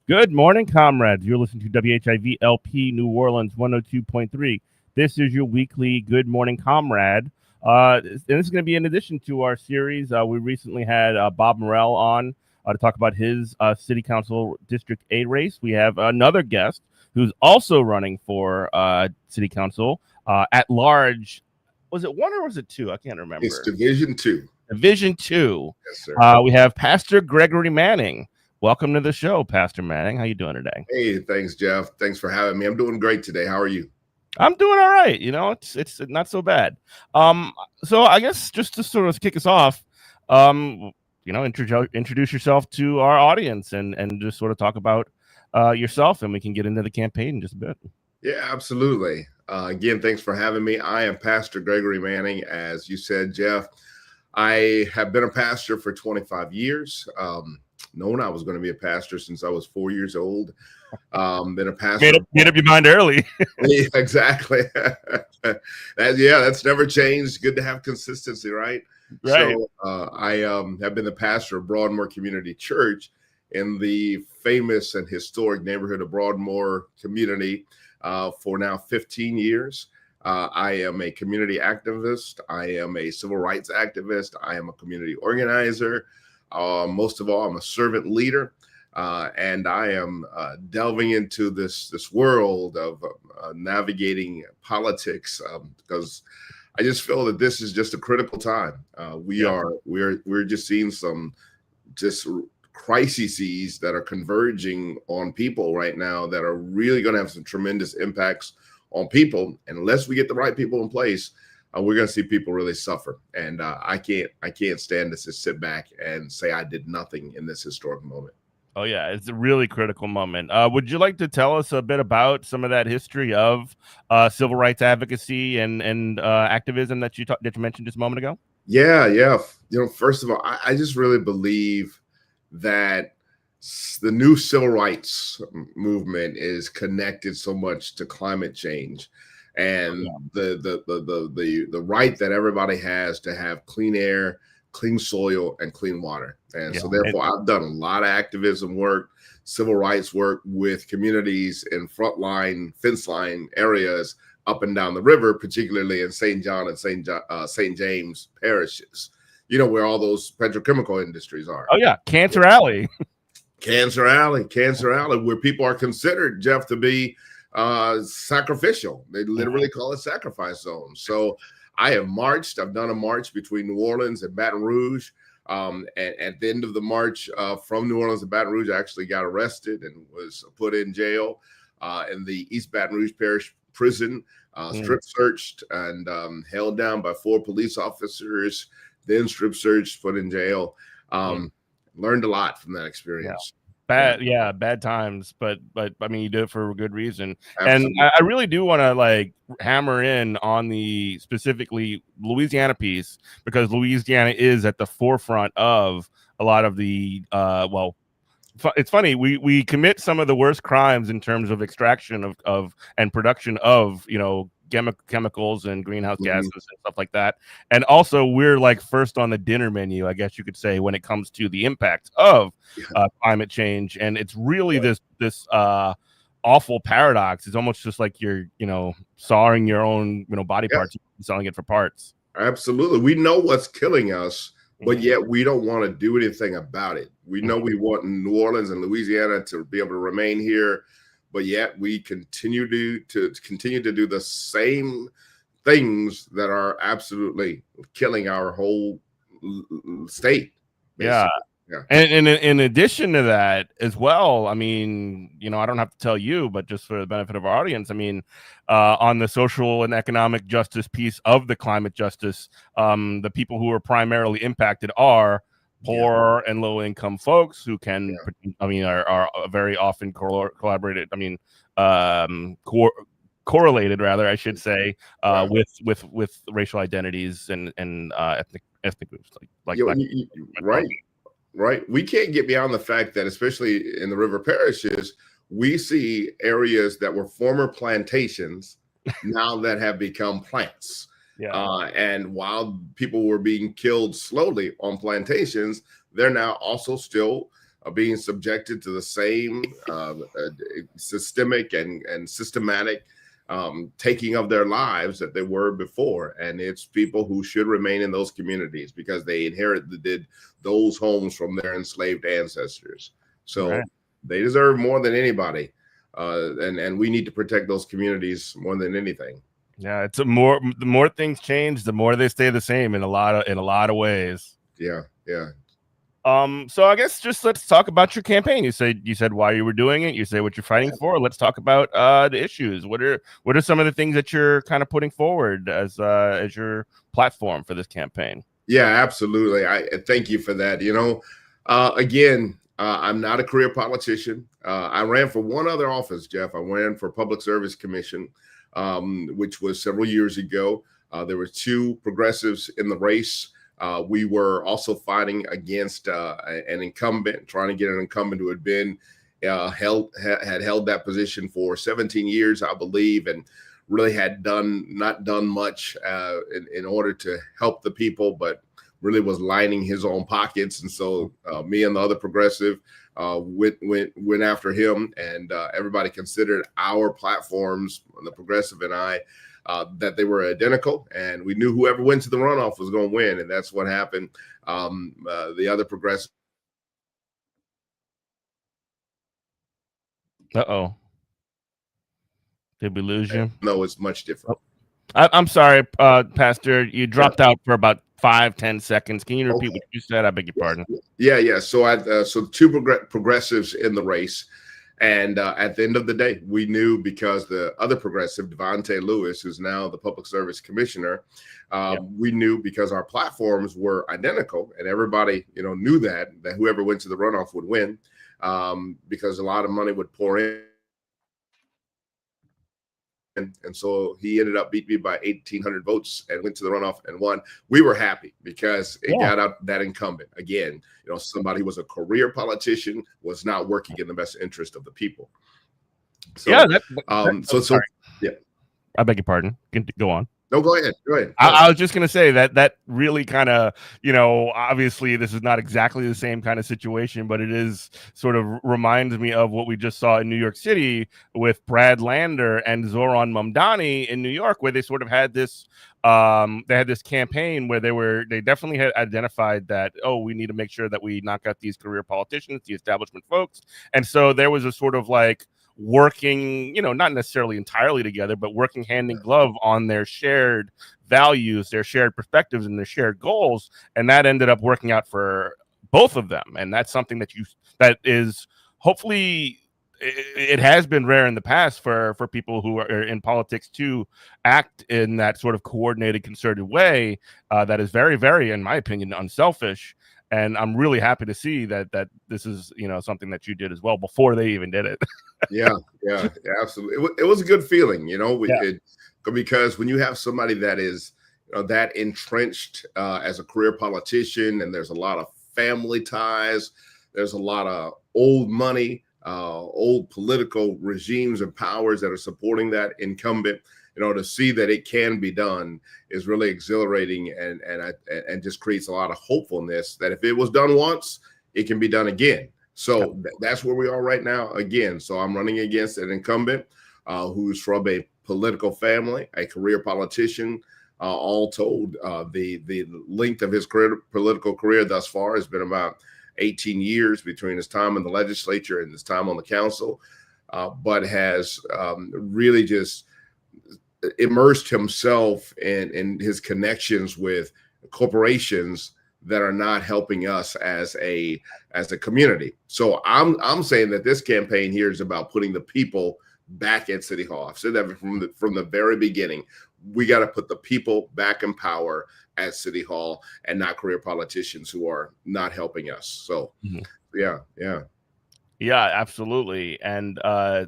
Good morning, comrades. You're listening to WHIV LP New Orleans 102.3. This is your weekly Good Morning Comrade. And this is going to be in addition to our series. We recently had Bob Morrell on to talk about his City Council District 8 race. We have another guest who's also running for City Council at large. Was it one or was it two? I can't It's remember. Division 2. Division 2. Yes, sir. We have Pastor Gregory Manning. Welcome to the show, Pastor Manning. How you doing today? Hey, thanks, Jeff. Thanks for having me. I'm doing great today. How are you? I'm doing all right. It's not so bad. So I guess just to sort of kick us off, introduce yourself to our audience and just sort of talk about yourself, and we can get into the campaign in just a bit. Yeah, absolutely. Again, thanks for having me. I am Pastor Gregory Manning. As you said, Jeff, I have been a pastor for 25 years. Known I was going to be a pastor since I was 4 years old. Been a pastor. Made up your mind early. Yeah, exactly. That's never changed. Good to have consistency, right? Right. So I have been the pastor of Broadmoor Community Church in the famous and historic neighborhood of Broadmoor Community for now 15 years. I am a community activist. I am a civil rights activist. I am a community organizer. Most of all, I'm a servant leader. And I am delving into this world of navigating politics because I just feel that this is just a critical time. We're just seeing some just crises that are converging on people right now that are really going to have some tremendous impacts on people. And unless we get the right people in place, we're going to see people really suffer. And I can't stand to just sit back and say I did nothing in this historic moment. Oh, yeah, it's a really critical moment. Would you like to tell us a bit about some of that history of civil rights advocacy and activism that you mentioned just a moment ago? Yeah. First of all, I just really believe that the new civil rights movement is connected so much to climate change and the right that everybody has to have clean air, clean soil, and clean water. And so therefore I've done a lot of activism work, civil rights work with communities in frontline, fence line areas up and down the river, particularly in St. John and St. James parishes, where all those petrochemical industries are. Oh, yeah. Cancer Alley, where people are considered, Jeff, to be sacrificial. They literally call it sacrifice zones. So I have marched. I've done a march between New Orleans and Baton Rouge. And at the end of the march from New Orleans to Baton Rouge, I actually got arrested and was put in jail in the East Baton Rouge Parish prison, strip searched and held down by 4 police officers, then strip searched, put in jail. Learned a lot from that experience. Bad times, but I mean, you did it for a good reason. Absolutely. And I really do want to hammer in on the specifically Louisiana piece, because Louisiana is at the forefront of a lot of the it's funny, we commit some of the worst crimes in terms of extraction of and production of chemicals and greenhouse gases and stuff like that. And also we're first on the dinner menu, I guess you could say, when it comes to the impact of climate change. And it's really this awful paradox. It's almost just like you're sawing your own body parts, selling it for parts. Absolutely. We know what's killing us, but yet we don't want to do anything about it. We know we want New Orleans and Louisiana to be able to remain here, but yet we continue to do the same things that are absolutely killing our whole state. Basically. Yeah. And in addition to that as well, I mean, I don't have to tell you, but just for the benefit of our audience, I mean, on the social and economic justice piece of the climate justice, the people who are primarily impacted are poor and low income folks who can, are very often collaborated. I mean, correlated rather, I should say, with racial identities and ethnic groups Right. We can't get beyond the fact that, especially in the river parishes, we see areas that were former plantations now that have become plants. And while people were being killed slowly on plantations, they're now also still being subjected to the same systemic and systematic taking of their lives that they were before. And it's people who should remain in those communities because they inherited those homes from their enslaved ancestors. So they deserve more than anybody. And we need to protect those communities more than anything. Yeah, it's the more things change, the more they stay the same in a lot of ways. Yeah, yeah. So I guess just let's talk about your campaign. You said why you were doing it. You say what you're fighting for. Let's talk about the issues. What are some of the things that you're kind of putting forward as your platform for this campaign? Yeah, absolutely. I thank you for that. Again, I'm not a career politician. I ran for one other office, Jeff. I ran for Public Service Commission, which was several years ago. There were two progressives in the race. We were also fighting against an incumbent, trying to get an incumbent who had been had held that position for 17 years, I believe, and really had not done much in order to help the people, but really was lining his own pockets. And so me and the other progressive went after him, and everybody considered our platforms, the progressive and I, that they were identical, and we knew whoever went to the runoff was going to win, and that's what happened. The other progressive. Did we lose you? No, it's much different. I'm sorry, Pastor. You dropped out for about 5-10 seconds. Can you repeat what you said? I beg your pardon. Yeah. So two progressives in the race. And at the end of the day, we knew, because the other progressive, Devontae Lewis, who's now the Public Service Commissioner, we knew, because our platforms were identical, and everybody, knew that whoever went to the runoff would win, because a lot of money would pour in. And so he ended up beating me by 1,800 votes and went to the runoff and won. We were happy because it got out that incumbent. Again, somebody who was a career politician, was not working in the best interest of the people. So, yeah. I beg your pardon. Go on. No, go ahead. I was just going to say that really kind of, obviously this is not exactly the same kind of situation, but it is sort of reminds me of what we just saw in New York City with Brad Lander and Zoran Mamdani in New York, where they sort of had this campaign where they definitely had identified that, we need to make sure that we knock out these career politicians, the establishment folks. And so there was a sort of like working, not necessarily entirely together, but working hand in glove on their shared values, their shared perspectives, and their shared goals. And that ended up working out for both of them. And that's something that is hopefully, it has been rare in the past for people who are in politics to act in that sort of coordinated, concerted way that is very, very, in my opinion, unselfish. And I'm really happy to see that this is, something that you did as well before they even did it. Yeah, absolutely. It was a good feeling, because when you have somebody that is that entrenched as a career politician, and there's a lot of family ties, there's a lot of old money, old political regimes and powers that are supporting that incumbent, to see that it can be done is really exhilarating, and just creates a lot of hopefulness that if it was done once, it can be done again. So that's where we are right now again. So I'm running against an incumbent who's from a political family, a career politician. All told, the length of his political career thus far has been about 18 years between his time in the legislature and his time on the council, but has really just immersed himself in his connections with corporations that are not helping us as a community. So I'm saying that this campaign here is about putting the people back at City Hall. I've said that from the very beginning. We got to put the people back in power at City Hall, and not career politicians who are not helping us. So yeah, absolutely. And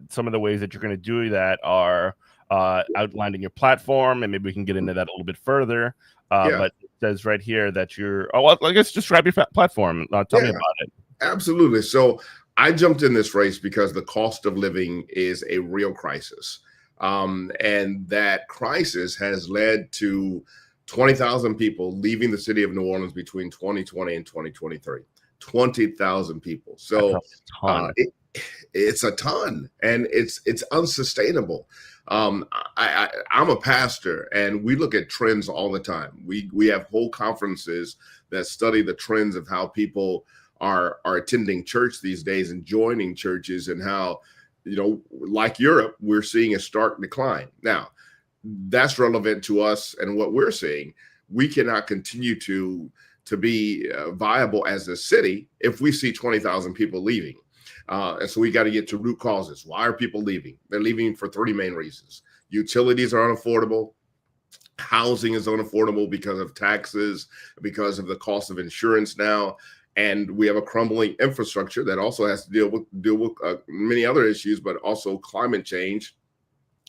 some of the ways that you're going to do that are outlined in your platform, and maybe we can get into that a little bit further. But it says right here that you're, I guess describe your platform. Tell me about it. Absolutely. So I jumped in this race because the cost of living is a real crisis. And that crisis has led to 20,000 people leaving the city of New Orleans between 2020 and 2023. 20,000 people. So it's a ton, and it's unsustainable. I'm a pastor, and we look at trends all the time. We have whole conferences that study the trends of how people are attending church these days and joining churches, and how, like Europe, we're seeing a stark decline. Now, that's relevant to us and what we're seeing. We cannot continue to be viable as a city if we see 20,000 people leaving. And so we got to get to root causes. Why are people leaving? They're leaving for three main reasons. Utilities are unaffordable. Housing is unaffordable because of taxes, because of the cost of insurance now. And we have a crumbling infrastructure that also has to deal with many other issues, but also climate change.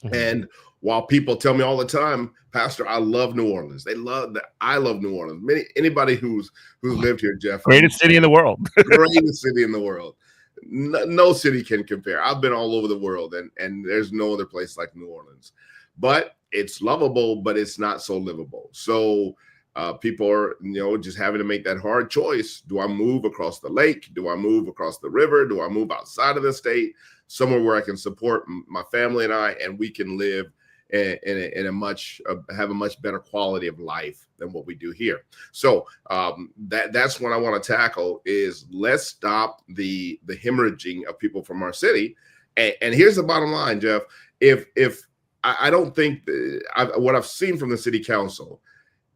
Mm-hmm. And while people tell me all the time, Pastor, I love New Orleans. I love New Orleans. Anybody who's lived here, Jeff. Greatest city in the world. Greatest city in the world. No city can compare. I've been all over the world, and there's no other place like New Orleans. But it's lovable, but it's not so livable. So people are, just having to make that hard choice. Do I move across the lake? Do I move across the river? Do I move outside of the state, somewhere where I can support my family and we can live in a much have a much better quality of life than what we do here. So that's what I want to tackle is let's stop the hemorrhaging of people from our city. And here's the bottom line, Jeff. If I don't think what I've seen from the city council,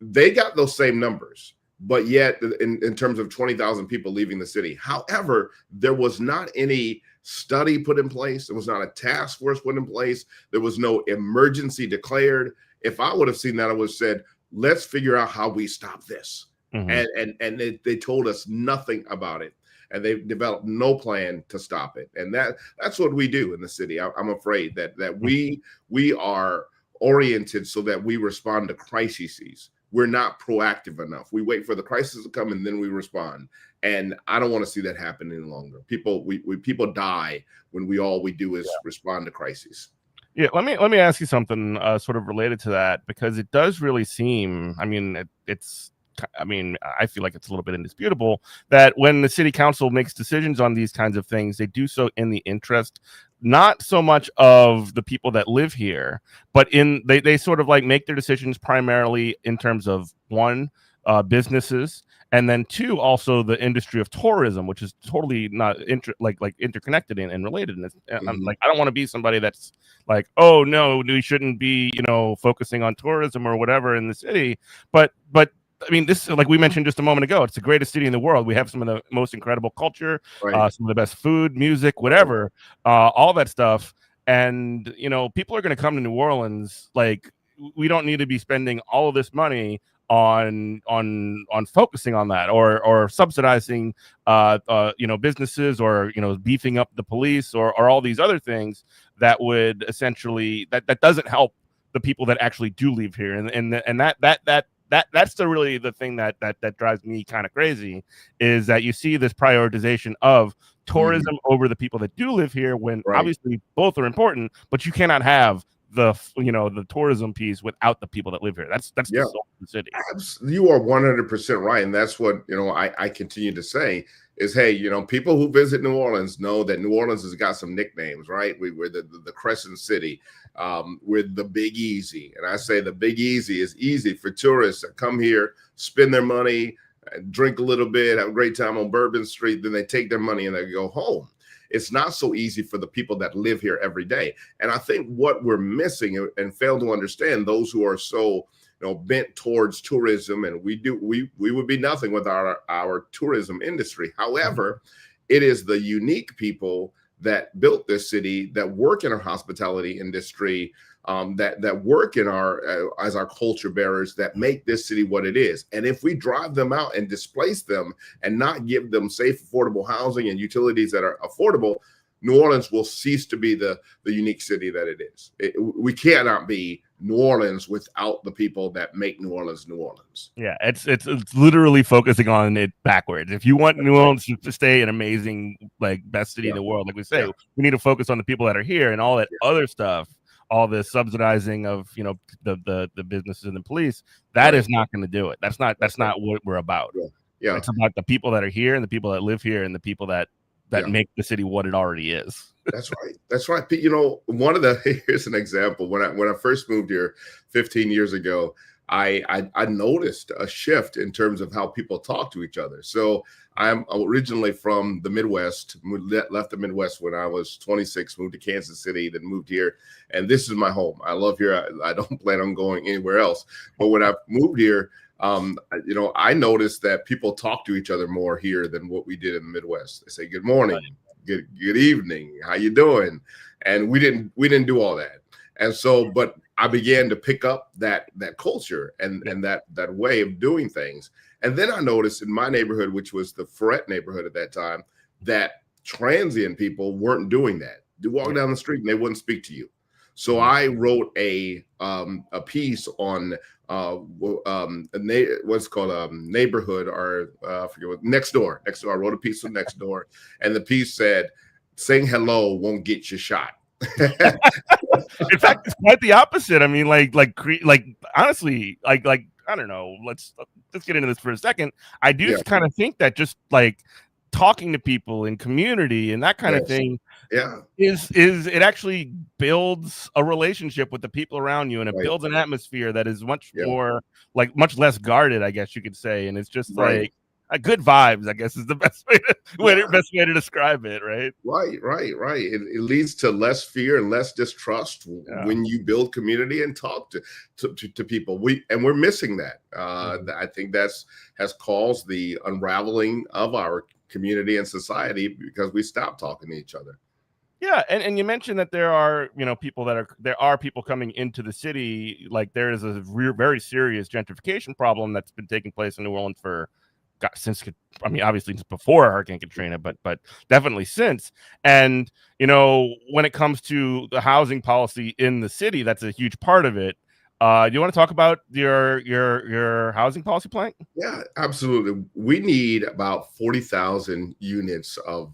they got those same numbers, but yet in terms of 20,000 people leaving the city. However, there was not any study put in place. There was not a task force put in place. There was no emergency declared. If I would have seen that, I would have said, let's figure out how we stop this. Mm-hmm. And they told us nothing about it. And they've developed no plan to stop it. And that's what we do in the city. I'm afraid that we are oriented so that we respond to crises. We're not proactive enough. We wait for the crisis to come and then we respond. And I don't want to see that happen any longer. People die when all we do is respond to crises. Yeah, let me ask you something sort of related to that, because it does really seem, I feel like it's a little bit indisputable that when the city council makes decisions on these kinds of things, they do so in the interest not so much of the people that live here, but they sort of like make their decisions primarily in terms of one, businesses, and then two, also the industry of tourism, which is totally not interconnected and related. And mm-hmm. I'm like, I don't want to be somebody that's like, oh no, we shouldn't be focusing on tourism or whatever in the city, but I mean, this, like we mentioned just a moment ago, it's the greatest city in the world. We have some of the most incredible culture, right. Some of the best food, music, whatever, all that stuff. And, people are going to come to New Orleans. Like, we don't need to be spending all of this money on focusing on that or subsidizing, businesses or, beefing up the police or all these other things that would essentially, that doesn't help the people that actually do live here. And that's really the thing that drives me kind of crazy, is that you see this prioritization of tourism over the people that do live here, when obviously both are important, but you cannot have the tourism piece without the people that live here. That's the soul of the city. You are 100% right, and that's what I continue to say is, hey, people who visit New Orleans know that New Orleans has got some nicknames, right? We're the Crescent City. We're the Big Easy. And I say the Big Easy is easy for tourists that come here, spend their money, drink a little bit, have a great time on Bourbon Street, then they take their money and they go home. It's not so easy for the people that live here every day. And I think what we're missing and fail to understand, those who are so bent towards tourism, and we would be nothing without our tourism industry. However, it is the unique people that built this city, that work in our hospitality industry, that work in as our culture bearers, that make this city what it is. And if we drive them out and displace them and not give them safe, affordable housing and utilities that are affordable, New Orleans will cease to be the unique city that it is. We cannot be New Orleans without the people that make New Orleans New Orleans. Yeah, it's literally focusing on it backwards. If you want New Orleans to stay an amazing, best city in the world, like we say, we need to focus on the people that are here, and all that other stuff, all this subsidizing of the businesses and the police, that is not going to do it. That's not what we're about. Yeah. It's about the people that are here and the people that live here and the people that make the city what it already is. That's right. That's right. You know, here's an example. When I first moved here 15 years ago, I noticed a shift in terms of how people talk to each other. So I'm originally from the Midwest, left the Midwest when I was 26, moved to Kansas City, then moved here. And this is my home. I love here. I don't plan on going anywhere else. But when I moved here, you know, I noticed that people talk to each other more here than what we did in the Midwest. They say, good morning, good evening, how you doing? And we didn't do all that. And so, but I began to pick up that culture and that way of doing things. And then I noticed in my neighborhood, which was the Ferret neighborhood at that time, that transient people weren't doing that. They walk down the street and they wouldn't speak to you. So I wrote a piece on what's called neighborhood, or I forget what, next door. I wrote a piece on next door, and the piece said, "Saying hello won't get you shot." In fact, it's quite the opposite. I mean, like honestly, like I don't know. Let's get into this for a second. I do kind of think that just like talking to people in community and that kind of thing, is it actually builds a relationship with the people around you, and it builds an atmosphere that is much more like much less guarded, I guess you could say, and it's just like good vibes, I guess, is the best way to describe it, right? Right. It leads to less fear and less distrust when you build community and talk to people. We're missing that. I think has caused the unraveling of our community and society because we stopped talking to each other. Yeah, and you mentioned that there are people coming into the city. Like there is a very serious gentrification problem that's been taking place in New Orleans obviously before Hurricane Katrina, but definitely since. And you know, when it comes to the housing policy in the city, that's a huge part of it. Do you want to talk about your housing policy plan? Yeah, absolutely. We need about 40,000 units of,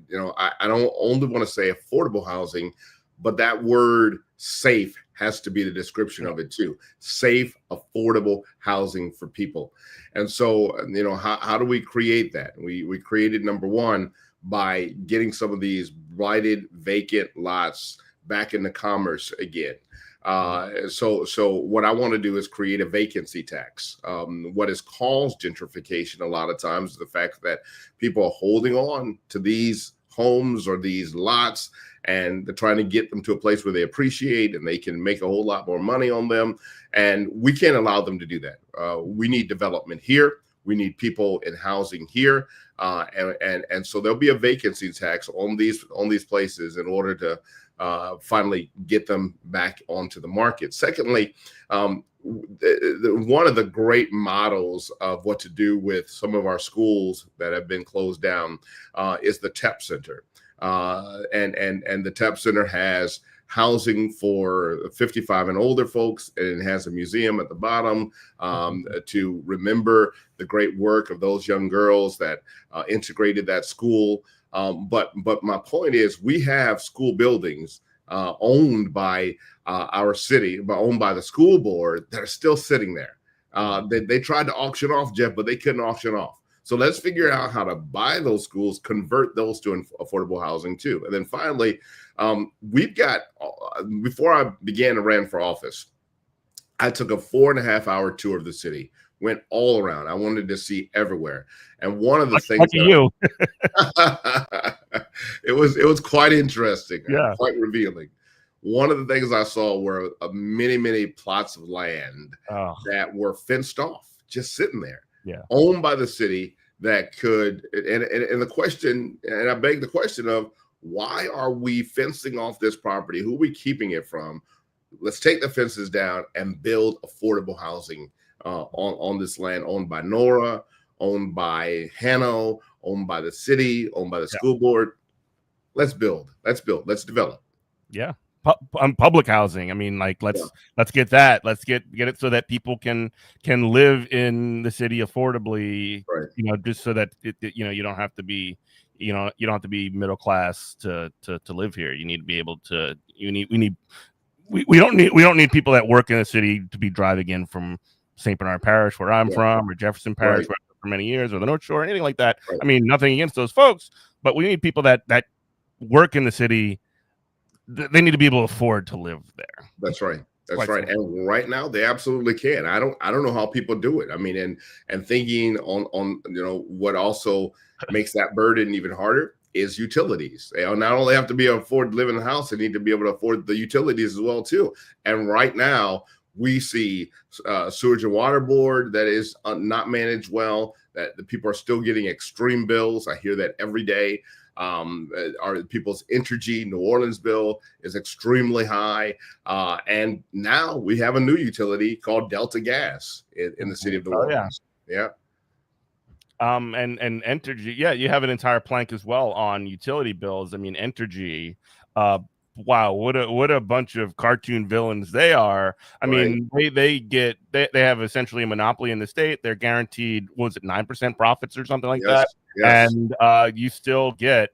you know, I don't only want to say affordable housing, but that word safe has to be the description of it too. Safe, affordable housing for people. And so, you know, how do we create that? We created, number one, by getting some of these blighted vacant lots back into commerce again. So what I want to do is create a vacancy tax. What has caused gentrification a lot of times is the fact that people are holding on to these homes or these lots, and they're trying to get them to a place where they appreciate and they can make a whole lot more money on them. And we can't allow them to do that. We need development here. We need people in housing here. And so there'll be a vacancy tax on these places in order to finally get them back onto the market. Secondly, one of the great models of what to do with some of our schools that have been closed down is the TEP Center. And the TEP Center has housing for 55 and older folks, and it has a museum at the bottom to remember the great work of those young girls that integrated that school. But my point is, we have school buildings owned by our city, but owned by the school board, that are still sitting there. They tried to auction off, Jeff, but they couldn't auction off. So let's figure out how to buy those schools, convert those to affordable housing too. And then finally, we've got, before I began to run for office, I took a 4.5-hour tour of the city, went all around. I wanted to see everywhere. And one of the things it was quite interesting, quite revealing. One of the things I saw were many plots of land that were fenced off, just sitting there, owned by the city, that could, and the question, and I beg the question of, why are we fencing off this property? Who are we keeping it from? Let's take the fences down and build affordable housing on this land owned by Nora, owned by Hanno, owned by the city, owned by the school board. Let's build, let's develop. Yeah. Public housing. I mean, like let's get that. Let's get it so that people can live in the city affordably. Right. You know, just so that you don't have to be, you don't have to be middle class to live here. You need to be able to. We don't need people that work in the city to be driving in from St. Bernard Parish, where I'm from, or Jefferson Parish, where I'm for many years, or the North Shore, anything like that. Right. I mean, nothing against those folks, but we need people that work in the city. They need to be able to afford to live there. That's right. That's Quite right. simple. And right now they absolutely can. I don't know how people do it. I mean, and thinking on what also makes that burden even harder is utilities. They not only have to be able to afford to live in the house, they need to be able to afford the utilities as well too. And right now we see sewage and water board that is not managed well, that the people are still getting extreme bills. I hear that every day. Our people's Entergy New Orleans bill is extremely high. And now we have a new utility called Delta Gas in the city of New Orleans. Yeah. And Entergy, yeah, you have an entire plank as well on utility bills. I mean, Entergy, wow, what a bunch of cartoon villains they are. I mean, they have essentially a monopoly in the state. They're guaranteed, what was it, 9% profits or something like that? Yes. And you still get,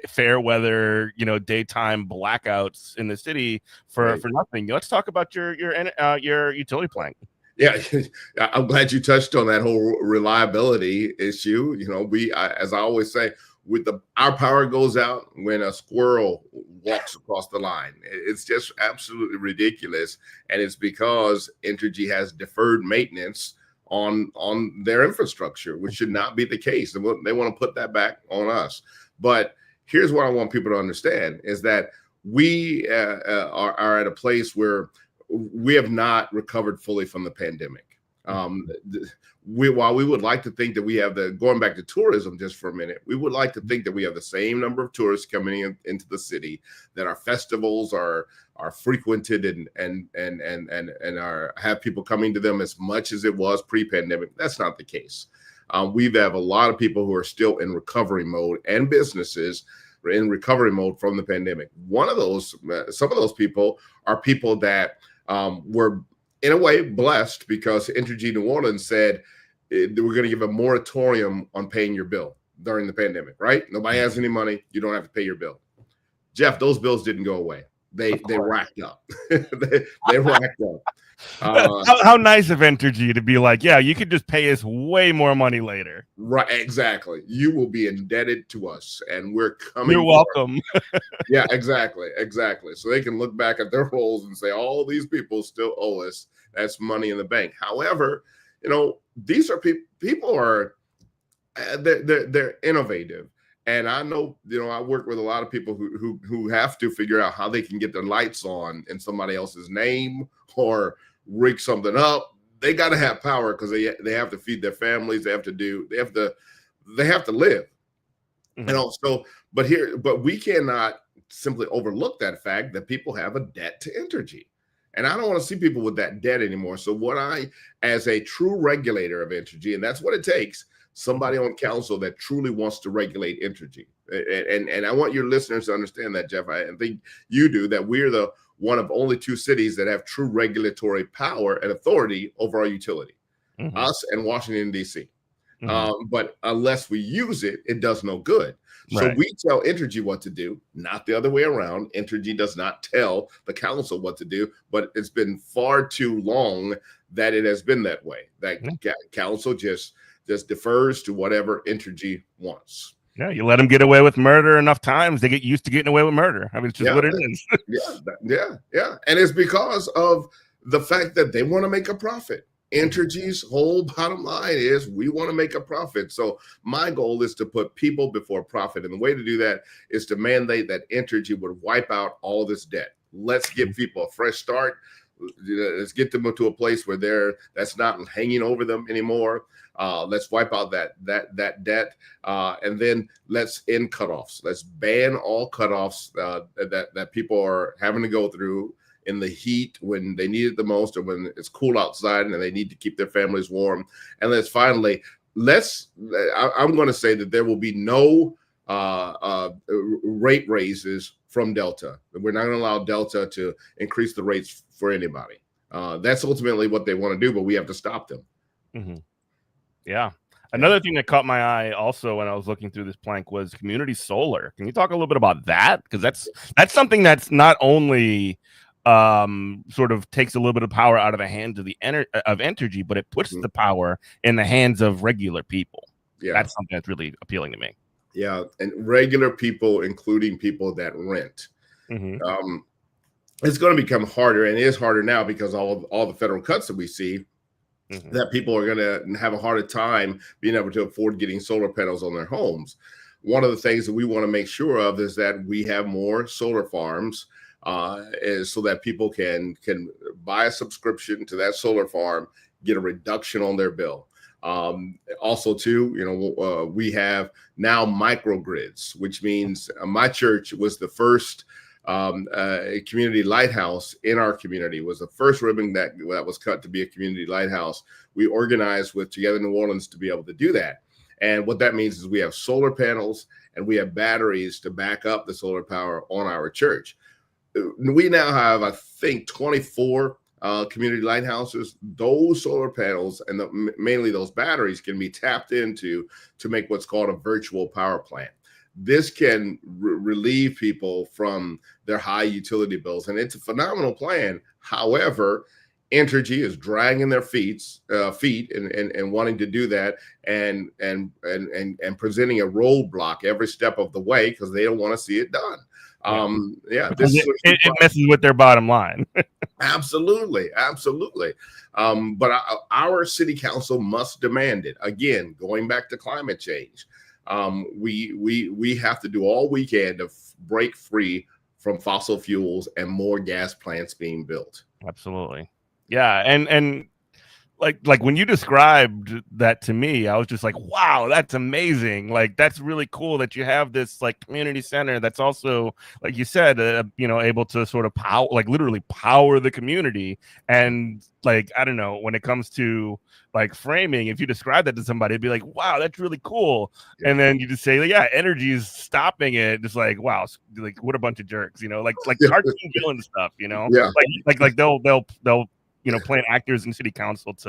fair weather, daytime blackouts in the city for nothing. Let's talk about your utility plank. Yeah, I'm glad you touched on that whole reliability issue. As I always say, our power goes out when a squirrel walks across the line. It's just absolutely ridiculous, and it's because Entergy has deferred maintenance on their infrastructure, which should not be the case. They want to put that back on us. But here's what I want people to understand is that we are at a place where we have not recovered fully from the pandemic. While we would like to think that we have going back to tourism just for a minute, we would like to think that we have the same number of tourists coming into the city, that our festivals are frequented and have people coming to them as much as it was pre-pandemic. That's not the case. We have a lot of people who are still in recovery mode, and businesses are in recovery mode from the pandemic. Some of those people are people that were in a way blessed because Entergy New Orleans said we're going to give a moratorium on paying your bill during the pandemic, right? Nobody has any money. You don't have to pay your bill. Jeff, those bills didn't go away. They racked up. they racked up. How nice of Entergy to be like, yeah, you could just pay us way more money later. Right, exactly. You will be indebted to us, and we're coming. You're welcome. Yeah, exactly. So they can look back at their rolls and say, all these people still owe us. That's money in the bank. However, these are people are they're innovative. And I know, I work with a lot of people who have to figure out how they can get their lights on in somebody else's name or rig something up. They got to have power because they have to feed their families. They have to live. Mm-hmm. But we cannot simply overlook that fact that people have a debt to Entergy. And I don't want to see people with that debt anymore. So as a true regulator of Entergy, and that's what it takes, somebody on council that truly wants to regulate Entergy. And I want your listeners to understand that, Jeff. I think you do, that we're one of only two cities that have true regulatory power and authority over our utility, us and Washington, D.C. But unless we use it, it does no good. So we tell Entergy what to do, not the other way around. Entergy does not tell the council what to do, but it's been far too long that it has been that way. That council just defers to whatever Entergy wants. Yeah, you let them get away with murder enough times, they get used to getting away with murder. I mean, it's just what it is. Yeah. And it's because of the fact that they want to make a profit. Entergy's whole bottom line is we want to make a profit. So my goal is to put people before profit. And the way to do that is to mandate that Entergy would wipe out all this debt. Let's give people a fresh start. Let's get them to a place where that's not hanging over them anymore. Let's wipe out that debt, and then let's end cutoffs. Let's ban all cutoffs that people are having to go through in the heat when they need it the most, or when it's cool outside and they need to keep their families warm. And I'm going to say that there will be no rate raises from Delta. We're not going to allow Delta to increase the rates for anybody. That's ultimately what they want to do, but we have to stop them. Mm-hmm. Yeah. Another thing that caught my eye also when I was looking through this plank was community solar. Can you talk a little bit about that? Because that's something that's not only sort of takes a little bit of power out of the hands of the energy, but it puts the power in the hands of regular people. Yeah, that's something that's really appealing to me. Yeah, and regular people, including people that rent. It's going to become harder, and it is harder now because all the federal cuts that we see, that people are going to have a harder time being able to afford getting solar panels on their homes. One of the things that we want to make sure of is that we have more solar farms, so that people can buy a subscription to that solar farm, get a reduction on their bill. Also, too, we have now microgrids, which means my church was the first community lighthouse in our community, was the first ribbon that was cut to be a community lighthouse. We organized with Together New Orleans to be able to do that. And what that means is we have solar panels and we have batteries to back up the solar power on our church. We now have, I think, 24 community lighthouses. Those solar panels and mainly those batteries can be tapped into to make what's called a virtual power plant. This can relieve people from their high utility bills, and it's a phenomenal plan. However, Entergy is dragging their feet and wanting to do that, and presenting a roadblock every step of the way because they don't want to see it done. It messes with their bottom line. Absolutely. But our city council must demand it. Again, going back to climate change, we have to do all we can to break free from fossil fuels and more gas plants being built. Absolutely. Yeah. And like when you described that to me, I was just like, wow, that's amazing. Like, that's really cool that you have this like community center that's also, like you said, able to sort of literally power the community. And like, I don't know, when it comes to like framing, if you describe that to somebody, it'd be like, wow, that's really cool. Yeah. And then you just say, yeah, energy is stopping it. Just like, wow, like what a bunch of jerks, like cartoon villain stuff, Yeah. like they'll playing actors in city council to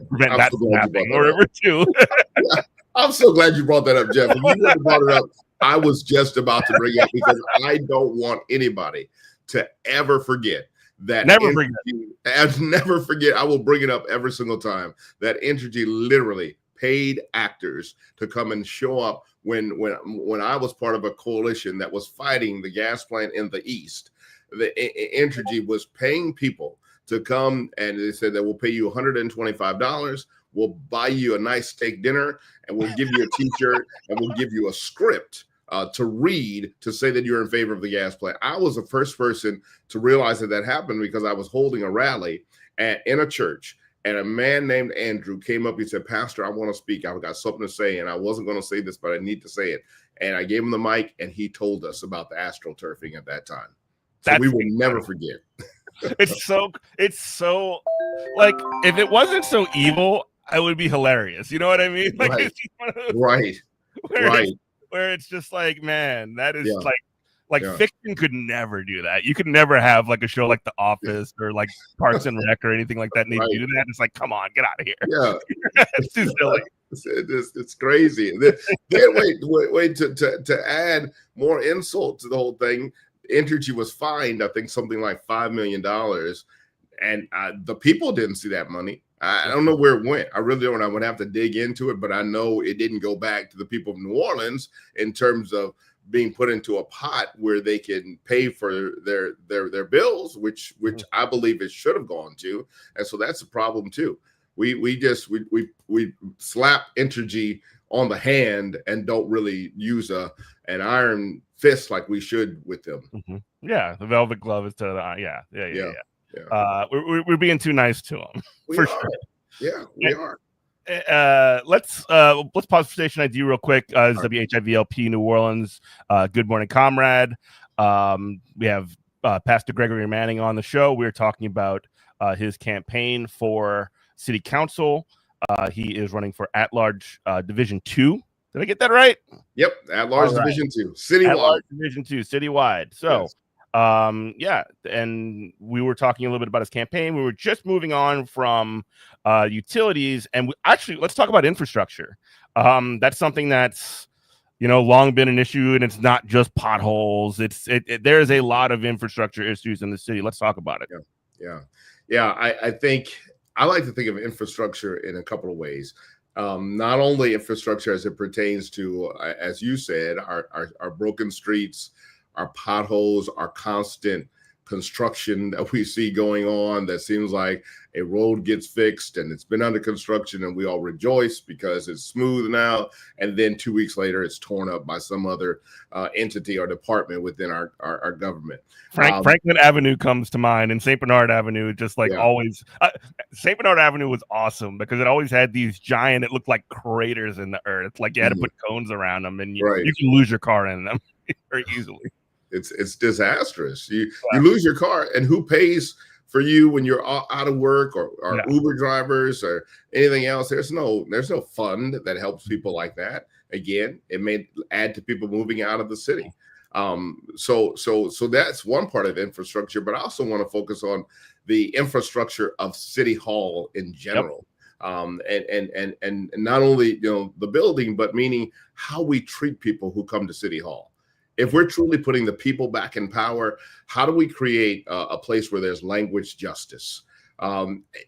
prevent that from happening or whatever too. Yeah. I'm so glad you brought that up, Jeff. If you wouldn't brought it up, I was just about to bring it up because I don't want anybody to ever forget that. Never forget. I will bring it up every single time that Entergy literally paid actors to come and show up when I was part of a coalition that was fighting the gas plant in the East. The Entergy was paying people to come, and they said that we'll pay you $125. We'll buy you a nice steak dinner, and we'll give you a T-shirt, and we'll give you a script to read to say that you're in favor of the gas plant. I was the first person to realize that happened because I was holding a rally in a church, and a man named Andrew came up. He said, "Pastor, I want to speak. I've got something to say, and I wasn't going to say this, but I need to say it." And I gave him the mic, and he told us about the astroturfing at that time. So we will never forget. It's so like, if it wasn't so evil, it would be hilarious. You know what I mean? Like, right. It's one of those where it's just like, man, that is fiction could never do that. You could never have like a show like The Office or like Parks and Rec or anything like that. And they do that. It's like, come on, get out of here. Yeah, it's too silly. It's crazy. Then wait to add more insult to the whole thing. Entergy was fined, I think, something like $5 million, and the people didn't see that money. I don't know where it went. I really don't. I would have to dig into it, but I know it didn't go back to the people of New Orleans in terms of being put into a pot where they can pay for their bills, which I believe it should have gone to. And so that's a problem too. We slap Entergy on the hand and don't really use an iron fist like we should with them. Yeah, the velvet glove is to the yeah. We're being too nice to them. Sure. Yeah, we are. Let's pause for station ID real quick. This is WHIVLP New Orleans. Good morning, comrade. We have Pastor Gregory Manning on the show. We're talking about his campaign for city council. He is running for at-large Division 2. Did I get that right? Yep, at-large Division 2, citywide. At-large Division 2, citywide. So, yes. And we were talking a little bit about his campaign. We were just moving on from utilities, and let's talk about infrastructure. That's something that's long been an issue, and it's not just potholes. There's a lot of infrastructure issues in the city. Let's talk about it. Yeah. I think I like to think of infrastructure in a couple of ways. Not only infrastructure as it pertains to, as you said, our broken streets, our potholes, our constant construction that we see going on, that seems like a road gets fixed and it's been under construction and we all rejoice because it's smooth now, and then 2 weeks later it's torn up by some other entity or department within our government. Franklin Avenue comes to mind, and St. Bernard Avenue, just like always. St. Bernard Avenue was awesome because it always had these giant, it looked like craters in the earth. Like you had to put cones around them, and you can lose your car in them very easily. It's disastrous. You lose your car, and who pays for you when you're out of work, or Uber drivers or anything else? There's no fund that helps people like that. Again, it may add to people moving out of the city. So that's one part of infrastructure, but I also want to focus on the infrastructure of City Hall in general. And not only the building, but meaning how we treat people who come to City Hall. If we're truly putting the people back in power, how do we create a place where there's language justice?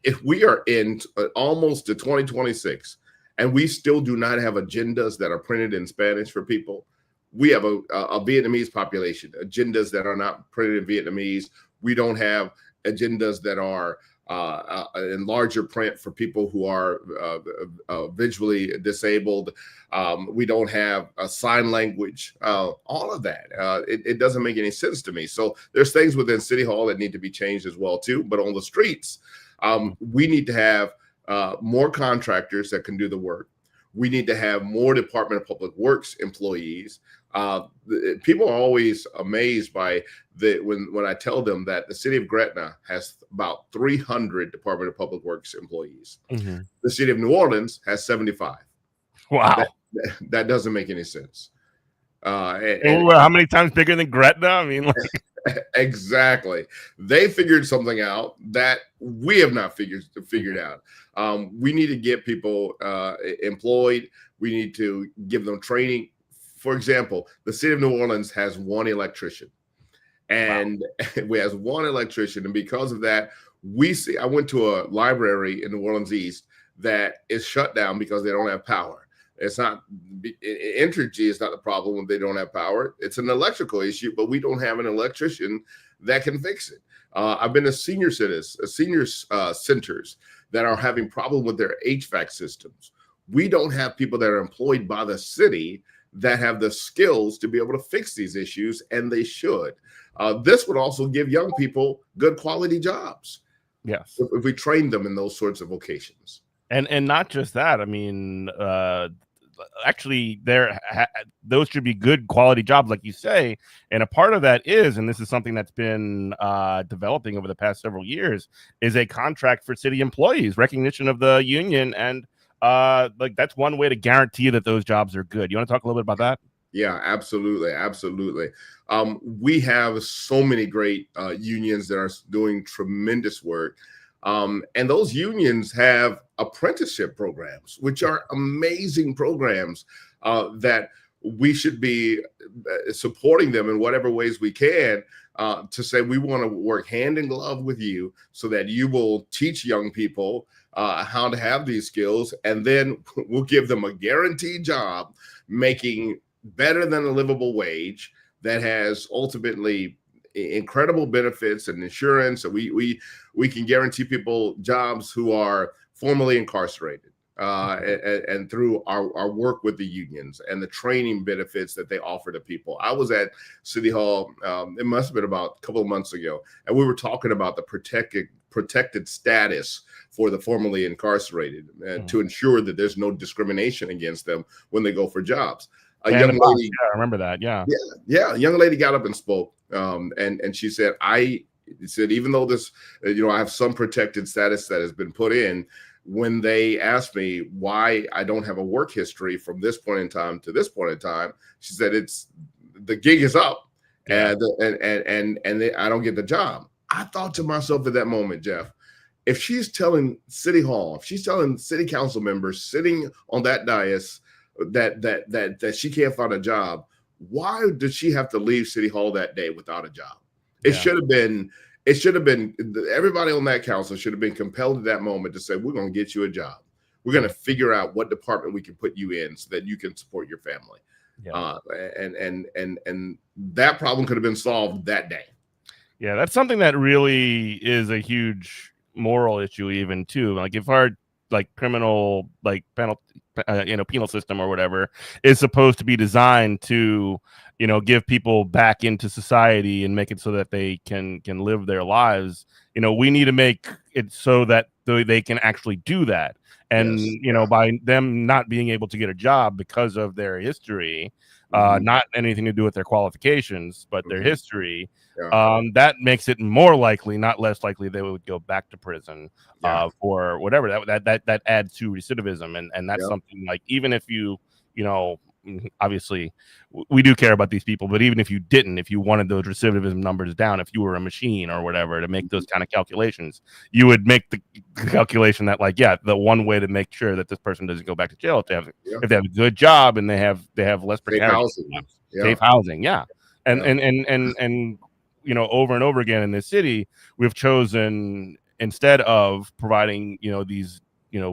If we are in almost to 2026 and we still do not have agendas that are printed in Spanish for people, we have a Vietnamese population, agendas that are not printed in Vietnamese. We don't have agendas that are in larger print for people who are visually disabled. We don't have a sign language, all of that. It doesn't make any sense to me. So there's things within City Hall that need to be changed as well too. But on the streets, we need to have more contractors that can do the work. We need to have more Department of Public Works employees. People are always amazed by when I tell them that the city of Gretna has about 300 Department of Public Works employees. Mm-hmm. The city of New Orleans has 75. Wow. That doesn't make any sense. How many times bigger than Gretna? I mean, exactly. They figured something out that we have not figured out. We need to get people employed. We need to give them training. For example, the city of New Orleans has one electrician, and we has one electrician. And because of that, I went to a library in New Orleans East that is shut down because they don't have power. It's not energy is not the problem when they don't have power. It's an electrical issue, but we don't have an electrician that can fix it. I've been to senior centers that are having problems with their HVAC systems. We don't have people that are employed by the city that have the skills to be able to fix these issues, and they should. This would also give young people good quality jobs. Yes, if we train them in those sorts of vocations. And not just that. I mean, actually, those should be good quality jobs, like you say. And a part of that is, and this is something that's been developing over the past several years, is a contract for city employees, recognition of the union, and that's one way to guarantee that those jobs are good. You want to talk a little bit about that? Yeah, absolutely. We have so many great unions that are doing tremendous work. And those unions have apprenticeship programs, which are amazing programs that we should be supporting them in whatever ways we can, to say we want to work hand in glove with you so that you will teach young people how to have these skills, and then we'll give them a guaranteed job making better than a livable wage that has ultimately incredible benefits and insurance. So we can guarantee people jobs who are formerly incarcerated, and through our work with the unions and the training benefits that they offer to people. I was at City Hall, it must have been about a couple of months ago, and we were talking about the protected status for the formerly incarcerated, to ensure that there's no discrimination against them when they go for jobs. A young lady, I remember that. Yeah. A young lady got up and spoke, and she said, even though this, I have some protected status that has been put in, when they asked me why I don't have a work history from this point in time to this point in time, she said, the gig is up, and I don't get the job. I thought to myself at that moment, Jeff, if she's telling City Hall, if she's telling city council members sitting on that dais that she can't find a job. Why did she have to leave City Hall that day without a job? It Yeah. should have been. It should have been. Everybody on that council should have been compelled at that moment to say, "We're going to get you a job. We're going to figure out what department we can put you in so that you can support your family." Yeah. And that problem could have been solved that day. Yeah, that's something that really is a huge moral issue, even too. Like if our like criminal like penalty, penal system or whatever is supposed to be designed to, give people back into society and make it so that they can live their lives. We need to make it so that they can actually do that. And Yes. by them not being able to get a job because of their history, not anything to do with their qualifications, but their history. Yeah. That makes it more likely, not less likely, they would go back to prison for whatever. That adds to recidivism, and that's something like even if obviously we do care about these people, but even if you didn't, if you wanted those recidivism numbers down, if you were a machine or whatever to make those kind of calculations, you would make the calculation that the one way to make sure that this person doesn't go back to jail if they have a good job and they have less precarious safe housing. And over and over again in this city, we've chosen, instead of providing these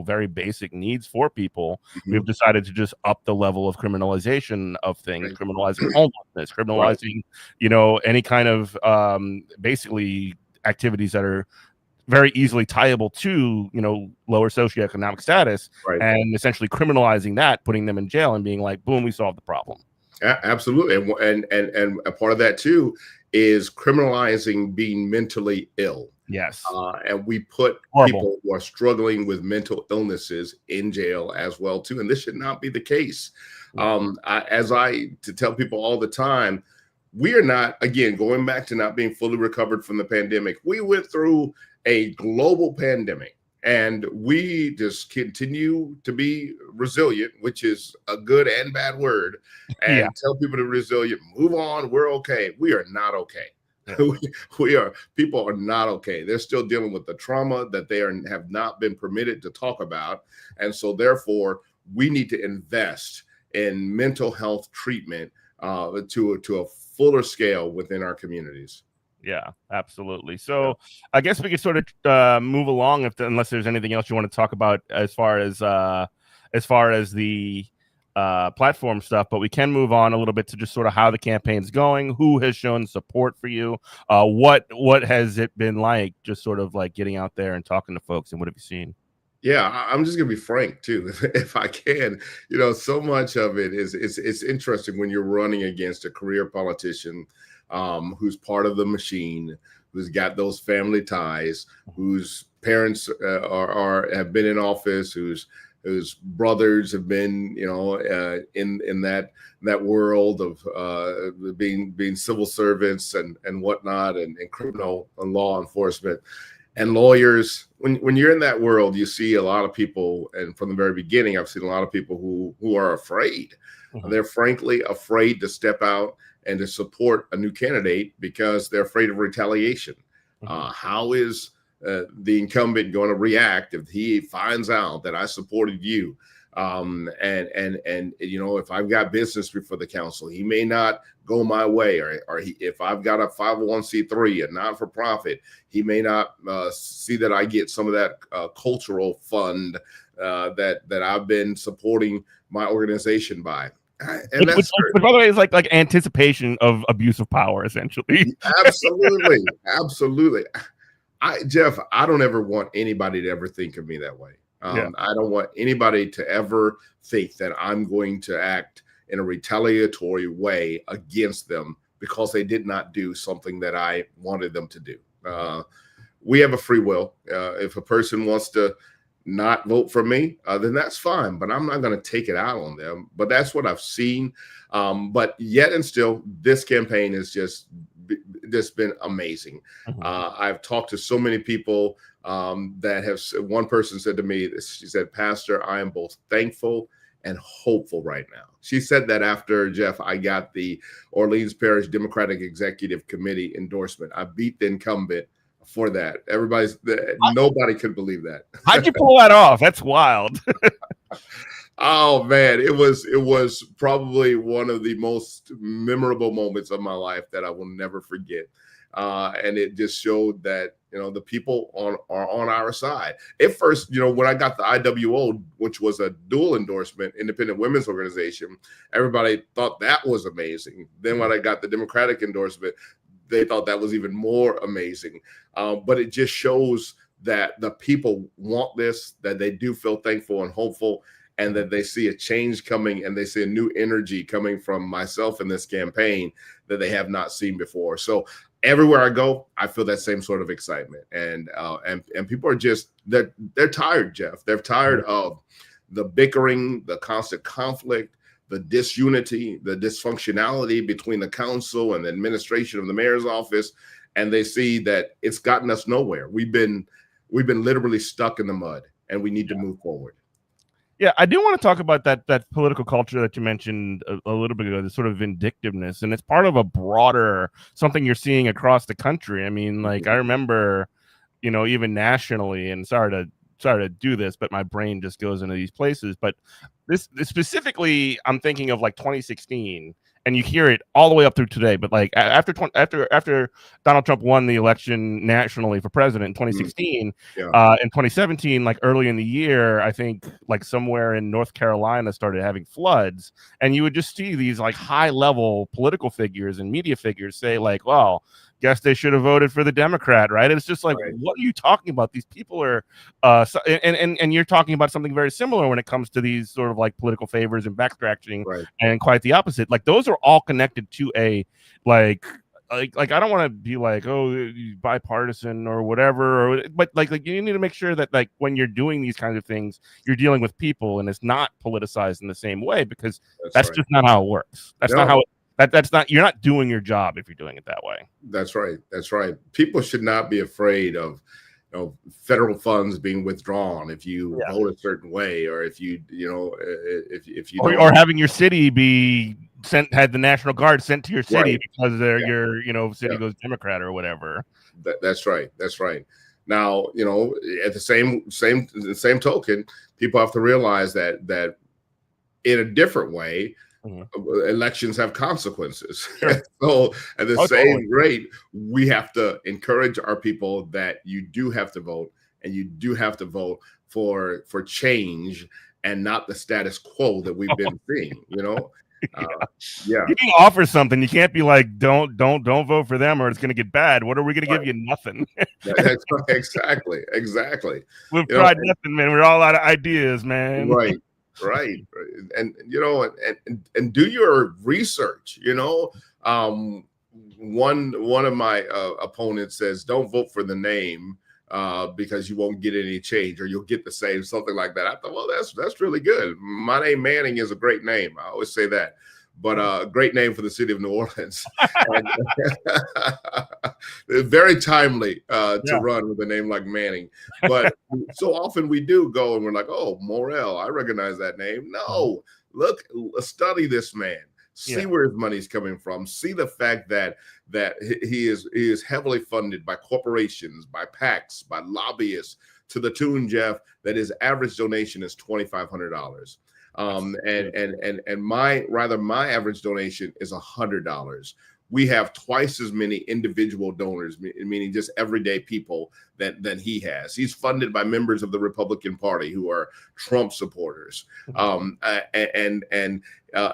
very basic needs for people, we've decided to just up the level of criminalization of things, criminalizing homelessness, criminalizing any kind of basically activities that are very easily tiable to lower socioeconomic status, and essentially criminalizing that, putting them in jail and being like, boom, we solved the problem. Absolutely. And a part of that too is criminalizing being mentally ill. Yes. And we put people who are struggling with mental illnesses in jail as well too. And this should not be the case. To tell people all the time, we are not, again, going back to not being fully recovered from the pandemic. We went through a global pandemic, and we just continue to be resilient, which is a good and bad word, and tell people to be resilient, move on, we're okay. We are not okay. People are not okay. They're still dealing with the trauma that they have not been permitted to talk about. And so therefore, we need to invest in mental health treatment to a fuller scale within our communities. Yeah, absolutely. So I guess we could sort of move along unless there's anything else you want to talk about as far as the platform stuff, but we can move on a little bit to just sort of how the campaign's going, who has shown support for you, what has it been like, just sort of like getting out there and talking to folks, and what have you seen? Yeah, I'm just gonna be frank too, if I can. So much of it is it's interesting when you're running against a career politician who's part of the machine, who's got those family ties, whose parents have been in office, whose brothers have been in that world of being civil servants and whatnot, and criminal and law enforcement and lawyers. When you're in that world, you see a lot of people, and from the very beginning, I've seen a lot of people who are afraid. They're frankly afraid to step out and to support a new candidate because they're afraid of retaliation. How is the incumbent going to react if he finds out that I supported you? And if I've got business before the council, he may not go my way, or if I've got a 501c3, a not-for-profit, he may not see that I get some of that cultural fund that I've been supporting my organization by. And which, by the way, is like anticipation of abuse of power, essentially. Absolutely. Jeff, I don't ever want anybody to ever think of me that way. I don't want anybody to ever think that I'm going to act in a retaliatory way against them because they did not do something that I wanted them to do. We have a free will. If a person wants to not vote for me, then that's fine, but I'm not going to take it out on them. But that's what I've seen. But yet and still, this campaign has just been amazing. I've talked to so many people that have. One person said to me, she said, "Pastor, I am both thankful and hopeful right now." She said that after, Jeff, I got the Orleans Parish Democratic Executive Committee endorsement. I beat the incumbent for that. Nobody could believe that. How'd you pull that off? That's wild. Oh man, it was probably one of the most memorable moments of my life that I will never forget. And it just showed that the people are on our side. At first, when I got the IWO, which was a dual endorsement, independent women's organization, everybody thought that was amazing. Then when I got the Democratic endorsement, they thought that was even more amazing. But it just shows that the people want this, that they do feel thankful and hopeful, and that they see a change coming, and they see a new energy coming from myself in this campaign that they have not seen before. So everywhere I go, I feel that same sort of excitement, and people are just they're tired, Jeff. They're tired of the bickering, the constant conflict, the disunity, the dysfunctionality between the council and the administration of the mayor's office, and they see that it's gotten us nowhere. We've been literally stuck in the mud, and we need to move forward. Yeah, I do want to talk about that political culture that you mentioned a little bit ago, the sort of vindictiveness, and it's part of a broader something you're seeing across the country. I mean, like I remember, even nationally, and sorry to do this, but my brain just goes into these places. But this specifically, I'm thinking of like 2016. And you hear it all the way up through today. But like after Donald Trump won the election nationally for president in 2016, in 2017, like early in the year, I think like somewhere in North Carolina started having floods, and you would just see these like high level political figures and media figures say like, "Well, guess they should have voted for the Democrat," right? And it's just like, what are you talking about? These people are, and you're talking about something very similar when it comes to these sort of like political favors and backtracking, and quite the opposite. Like those are all connected to a like I don't want to be like, oh, bipartisan or whatever, but like you need to make sure that like when you're doing these kinds of things, you're dealing with people and it's not politicized in the same way, because that's just not how it works. That's not how that's not, you're not doing your job if you're doing it that way. That's right. That's right. People should not be afraid of federal funds being withdrawn if you vote a certain way, or if you or having your city be had the National Guard sent to your city because your city goes Democrat or whatever. That's right. That's right. Now, at the same token, people have to realize that in a different way, elections have consequences. So at the same rate, we have to encourage our people that you do have to vote, and you do have to vote for change and not the status quo that we've been seeing. You can offer something. You can't be like, don't vote for them or it's going to get bad. What are we going to give you? Nothing. That's exactly. We've tried nothing, man. We're all out of ideas, man. Right. And and do your research. One of my opponents says, don't vote for the name because you won't get any change, or you'll get the same, something like that. I thought, well, that's really good. My name Manning is a great name. I always say that. But great name for the city of New Orleans. Very timely to run with a name like Manning. But so often we do go and we're like, oh, Morrell, I recognize that name. No, look, study this man. See where his money's coming from. See the fact that he is heavily funded by corporations, by PACs, by lobbyists, to the tune, Jeff, that his average donation is $2,500. And my average donation is $100. We have twice as many individual donors, meaning just everyday people than he has. He's funded by members of the Republican Party who are Trump supporters. And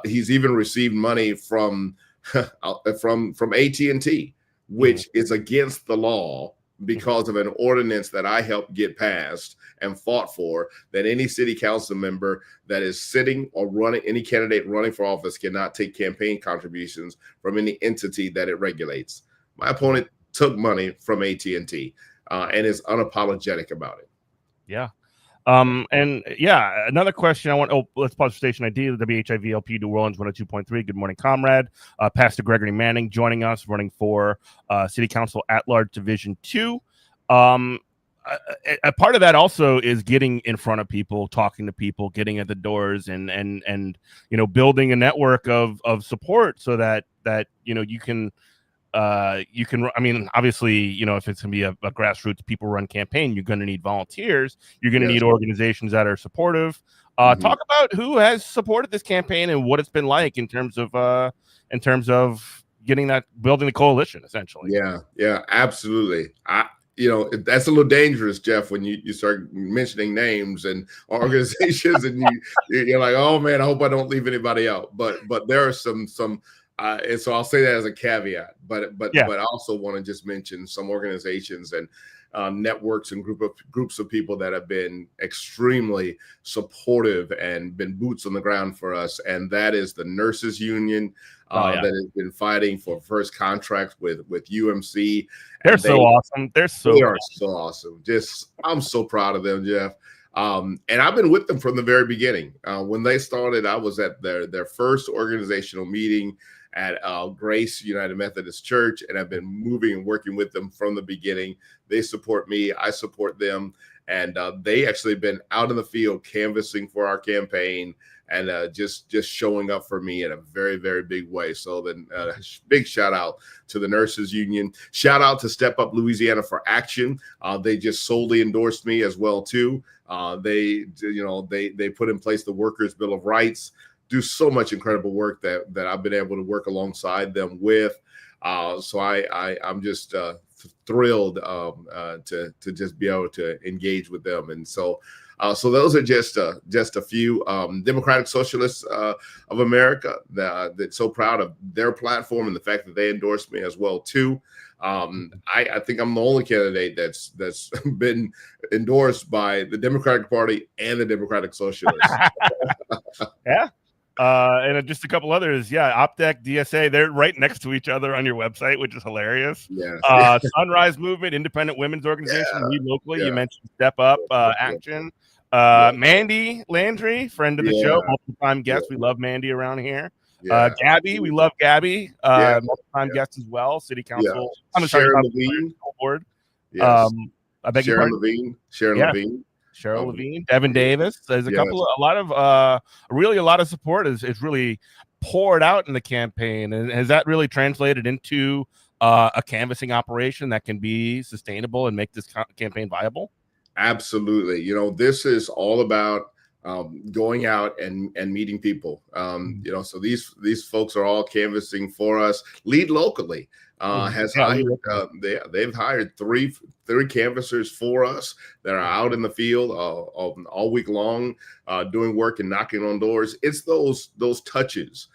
he's even received money from AT&T, which is against the law, because of an ordinance that I helped get passed and fought for, that any city council member that is sitting or running, any candidate running for office, cannot take campaign contributions from any entity that it regulates. My opponent took money from AT&T and is unapologetic about it. Yeah. And another question I want. Let's pause for station ID. The WHIVLP New Orleans 102.3. Good morning, comrade. Pastor Gregory Manning joining us, running for City Council at Large Division 2. A part of that also is getting in front of people, talking to people, getting at the doors, and building a network of support so that you can you can, I mean, obviously, you know, if it's going to be a grassroots people run campaign, you're going to need volunteers. You're going to need organizations that are supportive. Talk about who has supported this campaign and what it's been like in terms of getting that, building the coalition, essentially. Yeah, absolutely. You know, that's a little dangerous, Jeff, when you start mentioning names and organizations, and you're like, oh man, I hope I don't leave anybody out. But there are some, and so I'll say that as a caveat. But I also want to just mention some organizations and networks and groups of people that have been extremely supportive and been boots on the ground for us, and that is the Nurses Union. That has been fighting for first contracts with UMC. They're so awesome. They are so awesome. I'm so proud of them, Jeff. And I've been with them from the very beginning. When they started, I was at their first organizational meeting at Grace United Methodist Church, and I've been moving and working with them from the beginning. They support me, I support them, and they actually been out in the field canvassing for our campaign and just showing up for me in a very, very big way. So then big shout out to the Nurses Union. Shout out to Step Up Louisiana for Action. They just solely endorsed me as well too. They put in place the Workers' Bill of Rights, do so much incredible work that I've been able to work alongside them with. So I'm just thrilled to just be able to engage with them. And so those are just a few Democratic Socialists of America that's so proud of their platform and the fact that they endorsed me as well too. I think I'm the only candidate that's been endorsed by the Democratic Party and the Democratic Socialists. Yeah. And just a couple others. Yeah. OPDEC, DSA, they're right next to each other on your website, which is hilarious. Sunrise Movement, Independent Women's Organization, Lead Locally. You mentioned Step Up Action. Mandy Landry, friend of the show, multiple-time guest. We love Mandy around here. Gabby, we love Gabby, multiple-time guest as well. City Council. I'm sorry, Sharon Levine. Board. I beg your pardon? Sharon Levine. Cheryl Levine, Devin Davis. There's a lot of support is really poured out in the campaign. And has that really translated into a canvassing operation that can be sustainable and make this campaign viable? Absolutely. You know, this is all about going out and meeting people. You know, so these folks are all canvassing for us. Lead Locally has hired they've hired three canvassers for us that are out in the field all week long, doing work and knocking on doors. It's those touches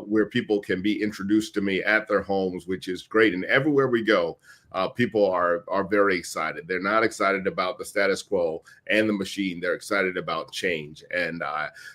where people can be introduced to me at their homes, which is great. And everywhere we go, people are very excited. They're not excited about the status quo and the machine. They're excited about change. And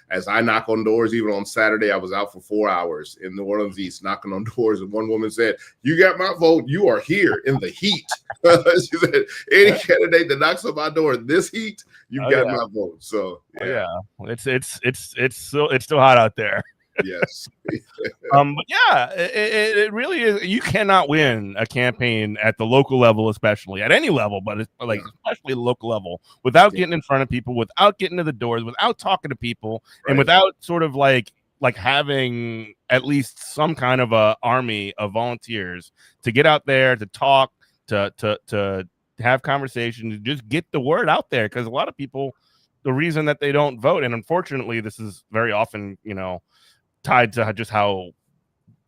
as I knock on doors, even on Saturday, I was out for 4 hours in New Orleans East knocking on doors. And one woman said, "You got my vote. You are here in the heat." She said, "Any candidate that knocks on my door in this heat, you've got my vote." So it's still hot out there. Yes. But yeah, it really is. You cannot win a campaign at the local level, especially at any level, but it's especially the local level, without getting in front of people, without getting to the doors, without talking to people, and without sort of like having at least some kind of a army of volunteers to get out there, to talk, to have conversations, to just get the word out there. Because a lot of people, the reason that they don't vote, and unfortunately, this is very often, tied to just how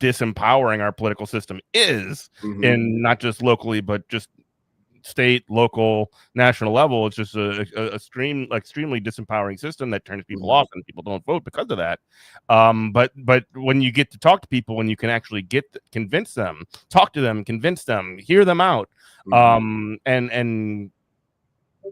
disempowering our political system is, and not just locally, but just state, local, national level. It's just a extremely disempowering system that turns people off, and people don't vote because of that. But when you get to talk to people, when you can actually convince them, talk to them, convince them, hear them out, and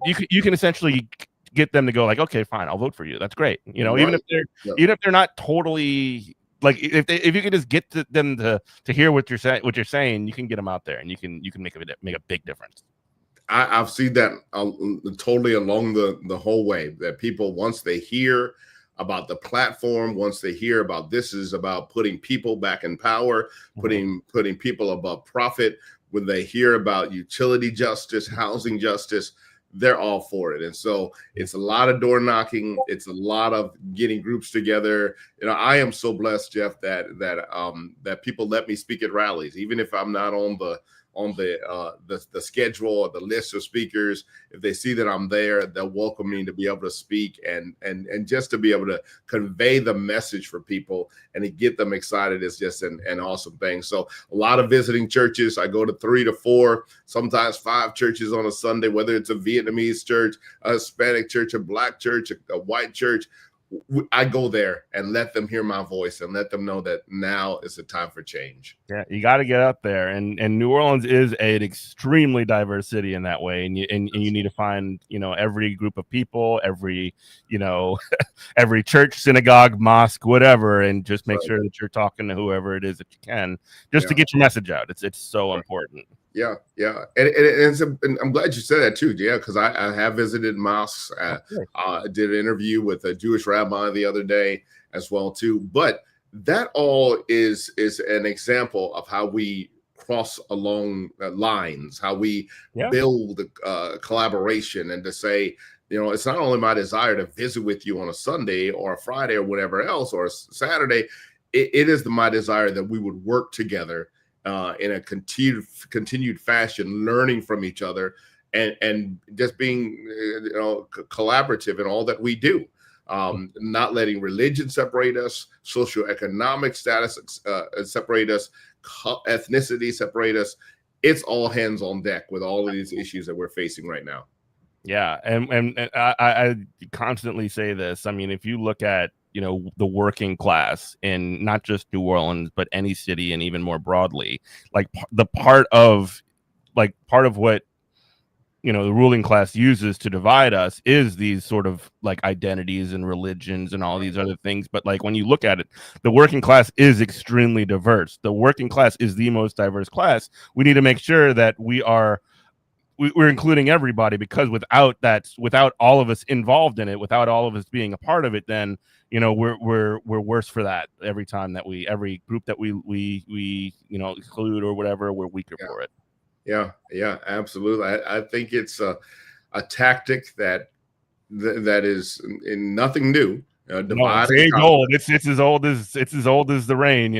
you can essentially get them to go like, okay, fine, I'll vote for you. That's great. Even if they're not totally like, if you can just get them to hear what you're saying, you can get them out there, and you can make a big difference. I've seen that totally along the whole way, that people, once they hear about the platform, once they hear about this is about putting people back in power, putting people above profit, when they hear about utility justice, housing justice, they're all for it. And so it's a lot of door knocking. It's a lot of getting groups together. I am so blessed, Jeff, that people let me speak at rallies, even if I'm not on the schedule or the list of speakers. If they see that I'm there, they'll welcome me to be able to speak and just to be able to convey the message for people and to get them excited is just an awesome thing. So a lot of visiting churches. I go to 3 to 4, sometimes 5 churches on a Sunday, whether it's a Vietnamese church, a Hispanic church, a Black church, a white church. I go there and let them hear my voice and let them know that now is the time for change. Yeah, you got to get up there, and New Orleans is an extremely diverse city in that way, and you need to find every group of people, every every church, synagogue, mosque, whatever, and just make sure that you're talking to whoever it is that you can, just to get your message out. It's so important. Yeah. And I'm glad you said that too, yeah, because I have visited mosques. I did an interview with a Jewish rabbi the other day as well too. But that all is an example of how we cross along lines, how we build collaboration, and to say, it's not only my desire to visit with you on a Sunday or a Friday or whatever else, or a Saturday. It is my desire that we would work together in a continued fashion, learning from each other and just being collaborative in all that we do. Not letting religion separate us, socioeconomic status separate us, ethnicity separate us. It's all hands on deck with all of these issues that we're facing right now. Yeah, and I constantly say this. I mean, if you look at the working class in not just New Orleans, but any city, and even more broadly, like the part of what the ruling class uses to divide us is these sort of like identities and religions and all these other things. But like when you look at it, the working class is extremely diverse. The working class is the most diverse class. We need to make sure that we're including everybody, because without all of us involved in it, without all of us being a part of it, then we're worse for that. Every group that we exclude or whatever, we're weaker for it. Yeah, absolutely. I think it's a tactic that is in nothing new. It's age old. It's as old as the rain.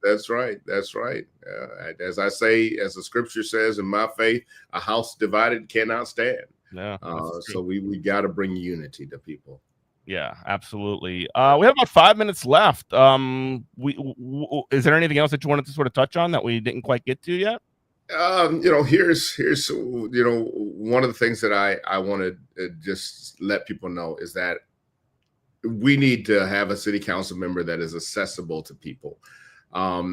That's right. As I say, as the scripture says in my faith, a house divided cannot stand. Yeah. So we got to bring unity to people. Yeah, absolutely. We have about 5 minutes left. Is there anything else that you wanted to sort of touch on that we didn't quite get to yet? Here's one of the things that I want to just let people know is that we need to have a city council member that is accessible to people. For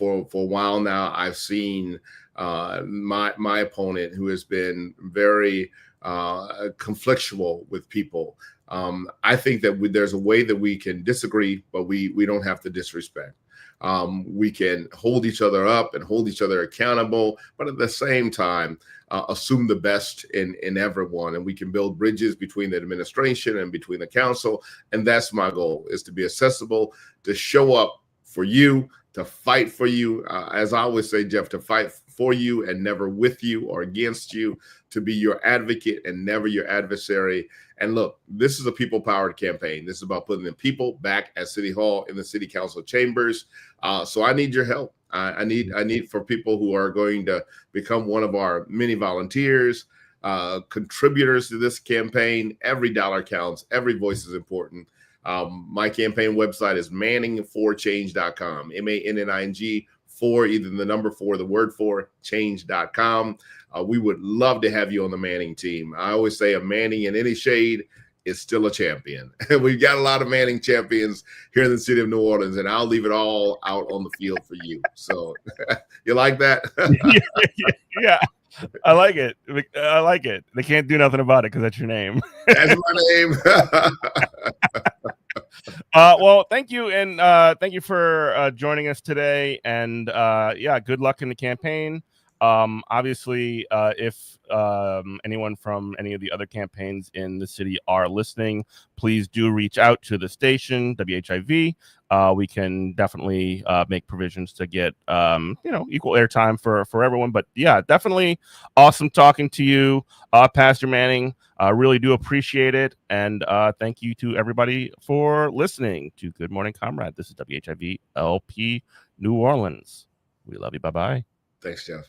a while now, I've seen my opponent, who has been very conflictual with people. I think that there's a way that we can disagree, but we don't have to disrespect. We can hold each other up and hold each other accountable, but at the same time, assume the best in everyone, and we can build bridges between the administration and between the council. And that's my goal, is to be accessible, to show up for you, to fight for you. As I always say, Jeff, to fight for you and never with you or against you, to be your advocate and never your adversary. And look, this is a people-powered campaign. This is about putting the people back at City Hall, in the city council chambers. So I need your help. I need for people who are going to become one of our many volunteers, contributors to this campaign. Every dollar counts. Every voice is important. My campaign website is Manning4change.com. MANNING, for either the number 4, the word 4, change.com. We would love to have you on the Manning team. I always say a Manning in any shade is still a champion. We've got a lot of Manning champions here in the city of New Orleans, and I'll leave it all out on the field for you. So you like that? Yeah. I like it. They can't do nothing about it because that's your name. That's my name. Well, thank you. And thank you for joining us today. And good luck in the campaign. Obviously, if anyone from any of the other campaigns in the city are listening, please do reach out to the station, WHIV. We can definitely make provisions to get equal airtime for everyone. But yeah, definitely awesome talking to you, Pastor Manning. Really do appreciate it, and thank you to everybody for listening to Good Morning Comrade. This is WHIV LP New Orleans. We love you. Bye bye. Thanks, Jeff.